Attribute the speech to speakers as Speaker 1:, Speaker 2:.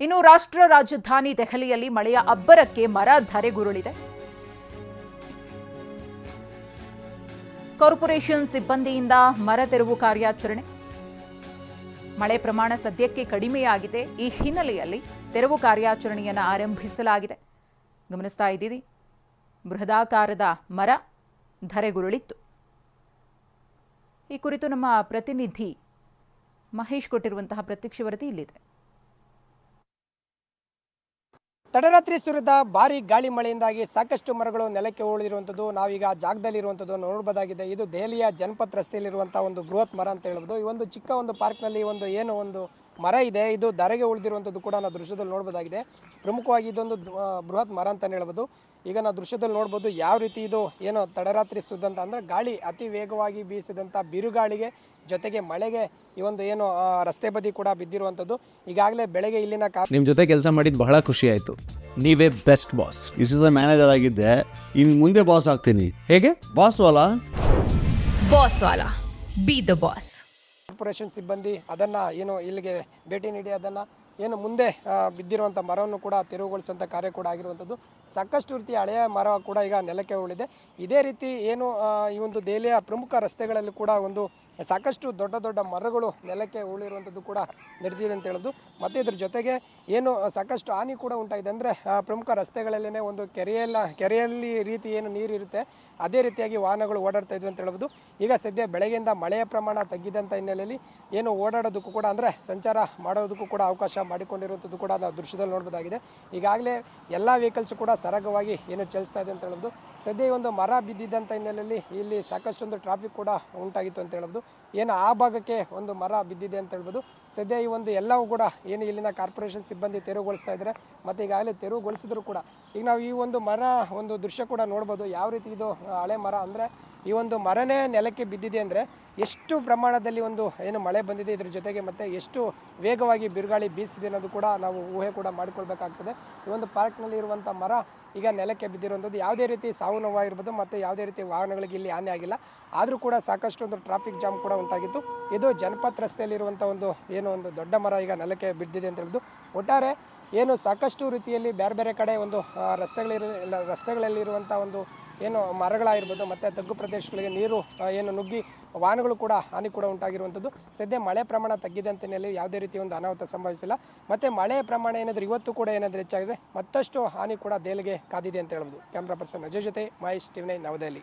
Speaker 1: ಇನ್ನು ರಾಷ್ಟ್ರ ರಾಜಧಾನಿ ದೆಹಲಿಯಲ್ಲಿ ಮಳೆಯ ಅಬ್ಬರಕ್ಕೆ ಮರ ಧರೆಗುರುಳಿದೆ. ಕಾರ್ಪೊರೇಷನ್ ಸಿಬ್ಬಂದಿಯಿಂದ ಮರ ತೆರವು ಕಾರ್ಯಾಚರಣೆ. ಮಳೆ ಪ್ರಮಾಣ ಸದ್ಯಕ್ಕೆ ಕಡಿಮೆಯಾಗಿದೆ. ಈ ಹಿನ್ನೆಲೆಯಲ್ಲಿ ತೆರವು ಕಾರ್ಯಾಚರಣೆಯನ್ನು ಆರಂಭಿಸಲಾಗಿದೆ. ಗಮನಿಸ್ತಾ ಇದ್ದೀರಿ, ಬೃಹದಾಕಾರದ ಮರ ಧರೆಗುರುಳಿತ್ತು. ಈ ಕುರಿತು ನಮ್ಮ ಪ್ರತಿನಿಧಿ ಮಹೇಶ್ ಕೊಟ್ಟಿರುವಂತಹ ಪ್ರತ್ಯಕ್ಷ ವರದಿ ಇಲ್ಲಿದೆ.
Speaker 2: ತಡರಾತ್ರಿ ಸುರಿದ ಭಾರಿ ಗಾಳಿ ಮಳೆಯಿಂದಾಗಿ ಸಾಕಷ್ಟು ಮರಗಳು ನೆಲಕ್ಕೆ ಉರುಳಿರುವಂಥದ್ದು ನಾವೀಗ ಜಾಗದಲ್ಲಿರುವಂಥದ್ದು ನೋಡಬಹುದಾಗಿದೆ. ಇದು ದೆಹಲಿಯ ಜನಪತ್ ರಸ್ತೆಯಲ್ಲಿರುವಂತಹ ಒಂದು ಬೃಹತ್ ಮರ ಅಂತ ಹೇಳ್ಬೋದು. ಈ ಒಂದು ಚಿಕ್ಕ ಒಂದು ಪಾರ್ಕ್ನಲ್ಲಿ ಒಂದು ಮರ ಇದೆ. ಇದು ಧರೆಗೆ ಉಳಿದಿರುವಂಥದ್ದು ಕೂಡ ನಾವು ದೃಶ್ಯದಲ್ಲಿ ನೋಡಬಹುದಾಗಿದೆ. ಪ್ರಮುಖವಾಗಿ ಇದೊಂದು ಬೃಹತ್ ಮರ ಅಂತಲೇ ಹೇಳ್ಬೋದು. ಈಗ ನಾವು ದೃಶ್ಯದಲ್ಲಿ ನೋಡ್ಬೋದು ಯಾವ ರೀತಿ ಇದು ತಡರಾತ್ರಿ ಸುರಿದಂಥ ಅಂದರೆ ಗಾಳಿ ಅತಿ ವೇಗವಾಗಿ ಬೀಸಿದಂಥ ಬಿರುಗಾಳಿಗೆ ಜೊತೆಗೆ ಮಳೆಗೆ ಈ ಒಂದು ರಸ್ತೆ ಬದಿ ಕೂಡ ಬಿದ್ದಿರುವಂಥದ್ದು. ಈಗಾಗಲೇ ಬೆಳಗ್ಗೆ ಇಲ್ಲಿನ
Speaker 3: ನಿಮ್ಮ ಜೊತೆ ಕೆಲಸ ಮಾಡಿದ್ದು ಬಹಳ ಖುಷಿ ಆಯಿತು. ನೀವೇ ಬೆಸ್ಟ್ ಬಾಸ್.
Speaker 4: ಇಷ್ಟು ಮ್ಯಾನೇಜರ್ ಆಗಿದ್ದೆ, ಇನ್ನು ಮುಂದೆ ಬಾಸ್ ಆಗ್ತೀನಿ.
Speaker 3: ಹೇಗೆ?
Speaker 4: Boss Vala
Speaker 5: B the boss.
Speaker 2: Corporation ಸಿಬ್ಬಂದಿ ಅದನ್ನು ಇಲ್ಲಿಗೆ ಭೇಟಿ ನೀಡಿ ಅದನ್ನು ಮುಂದೆ ಬಿದ್ದಿರುವಂಥ ಮರವನ್ನು ಕೂಡ ತೆರವುಗೊಳಿಸುವಂಥ ಕಾರ್ಯ ಕೂಡ ಆಗಿರುವಂಥದ್ದು. ಸಾಕಷ್ಟು ರೀತಿಯ ಹಳೆಯ ಮರ ಕೂಡ ಈಗ ನೆಲಕ್ಕೆ ಉರುಳಿದೆ. ಇದೇ ರೀತಿ ಈ ಒಂದು ದೆಹಲಿಯ ಪ್ರಮುಖ ರಸ್ತೆಗಳಲ್ಲಿ ಕೂಡ ಸಾಕಷ್ಟು ದೊಡ್ಡ ದೊಡ್ಡ ಮರಗಳು ನೆಲಕ್ಕೆ ಉರುಳಿರುವಂಥದ್ದು ಕೂಡ ನಡೆದಿದೆ ಅಂತ ಹೇಳೋದು. ಮತ್ತು ಇದ್ರ ಜೊತೆಗೆ ಸಾಕಷ್ಟು ಹಾನಿ ಕೂಡ ಉಂಟಾಗಿದೆ. ಅಂದರೆ ಪ್ರಮುಖ ರಸ್ತೆಗಳಲ್ಲೇ ಒಂದು ಕೆರೆಯಲ್ಲಿ ರೀತಿ ನೀರಿರುತ್ತೆ ಅದೇ ರೀತಿಯಾಗಿ ವಾಹನಗಳು ಓಡಾಡ್ತಾ ಇದ್ವಿ ಅಂತ ಹೇಳ್ಬೋದು. ಈಗ ಸದ್ಯ ಬೆಳಗ್ಗೆಯಿಂದ ಮಳೆಯ ಪ್ರಮಾಣ ತಗ್ಗಿದಂಥ ಹಿನ್ನೆಲೆಯಲ್ಲಿ ಓಡಾಡೋದಕ್ಕೂ ಕೂಡ ಅಂದರೆ ಸಂಚಾರ ಮಾಡೋದಕ್ಕೂ ಕೂಡ ಅವಕಾಶ ಮಾಡಿಕೊಂಡಿರುವಂಥದ್ದು ಕೂಡ ನಾವು ದೃಶ್ಯದಲ್ಲಿ ನೋಡ್ಬೋದಾಗಿದೆ. ಈಗಾಗಲೇ ಎಲ್ಲ ವೆಹಿಕಲ್ಸ್ ಕೂಡ ಸರಾಗವಾಗಿ ಚಲಿಸ್ತಾ ಇದೆ ಅಂತ ಹೇಳ್ಬೋದು. ಸದ್ಯ ಈ ಒಂದು ಮರ ಬಿದ್ದಿದ್ದಂಥ ಹಿನ್ನೆಲೆಯಲ್ಲಿ ಇಲ್ಲಿ ಸಾಕಷ್ಟೊಂದು ಟ್ರಾಫಿಕ್ ಕೂಡ ಉಂಟಾಗಿತ್ತು ಅಂತ ಹೇಳ್ಬೋದು. ಆ ಭಾಗಕ್ಕೆ ಒಂದು ಮರ ಬಿದ್ದಿದೆ ಅಂತ ಹೇಳ್ಬೋದು. ಸದ್ಯ ಈ ಎಲ್ಲವೂ ಕೂಡ ಇಲ್ಲಿನ ಕಾರ್ಪೊರೇಷನ್ ಸಿಬ್ಬಂದಿ ತೆರವುಗೊಳಿಸ್ತಾ ಇದ್ದಾರೆ. ಮತ್ತು ಈಗಾಗಲೇ ತೆರವುಗೊಳಿಸಿದ್ರು ಕೂಡ ಈಗ ನಾವು ಈ ಮರ ದೃಶ್ಯ ಕೂಡ ನೋಡ್ಬೋದು. ಯಾವ ರೀತಿ ಇದು ಹಳೆ ಮರ ಅಂದರೆ ಈ ಮರನೇ ನೆಲಕ್ಕೆ ಬಿದ್ದಿದೆ ಅಂದರೆ ಎಷ್ಟು ಪ್ರಮಾಣದಲ್ಲಿ ಮಳೆ ಬಂದಿದೆ, ಇದ್ರ ಜೊತೆಗೆ ಮತ್ತು ಎಷ್ಟು ವೇಗವಾಗಿ ಬಿರುಗಾಳಿ ಬೀಸಿದೆ ಅನ್ನೋದು ಕೂಡ ನಾವು ಊಹೆ ಕೂಡ ಮಾಡಿಕೊಳ್ಬೇಕಾಗ್ತದೆ. ಈ ಪಾರ್ಕ್ನಲ್ಲಿ ಇರುವಂಥ ಮರ ಈಗ ನೆಲಕ್ಕೆ ಬಿದ್ದಿರುವಂಥದ್ದು ಯಾವುದೇ ರೀತಿ ಸಾವು ನೋವಾಗಿರ್ಬೋದು ಮತ್ತು ಯಾವುದೇ ರೀತಿ ವಾಹನಗಳಿಗೆ ಇಲ್ಲಿ ಹಾನಿ ಆಗಿಲ್ಲ. ಆದರೂ ಕೂಡ ಸಾಕಷ್ಟು ಟ್ರಾಫಿಕ್ ಜಾಮ್ ಕೂಡ ಉಂಟಾಗಿತ್ತು. ಇದು ಜನಪತ್ ರಸ್ತೆಯಲ್ಲಿರುವಂಥ ಒಂದು ದೊಡ್ಡ ಮರ ಈಗ ನೆಲಕ್ಕೆ ಬಿದ್ದಿದೆ ಅಂತ ಹೇಳ್ಬೋದು. ಒಟ್ಟಾರೆ ಸಾಕಷ್ಟು ರೀತಿಯಲ್ಲಿ ಬೇರೆ ಬೇರೆ ಕಡೆ ರಸ್ತೆಗಳಲ್ಲಿರುವಂಥ ಮರಗಳಾಗಿರ್ಬೋದು ಮತ್ತು ತಗ್ಗು ಪ್ರದೇಶಗಳಿಗೆ ನೀರು ನುಗ್ಗಿ ವಾಹನಗಳು ಕೂಡ ಹಾನಿ ಕೂಡ ಉಂಟಾಗಿರುವಂಥದ್ದು. ಸದ್ಯ ಮಳೆ ಪ್ರಮಾಣ ತಗ್ಗಿದೆ ಅಂತ ಯಾವುದೇ ರೀತಿ ಅನಾಹುತ ಸಂಭವಿಸಿಲ್ಲ. ಮತ್ತು ಮಳೆ ಪ್ರಮಾಣ ಇವತ್ತು ಕೂಡ ಹೆಚ್ಚಾಗಿದೆ, ಮತ್ತಷ್ಟು ಹಾನಿ ಕೂಡ ದೆಹಲಿಗೆ ಕಾದಿದೆ ಅಂತ ಹೇಳ್ಬೋದು. ಕ್ಯಾಮ್ರಾ ಪರ್ಸನ್ ಅಜಯ್ ಜೊತೆ ಮಹೇಶ್, ಟಿವಿ9 ನವದೆಹಲಿ.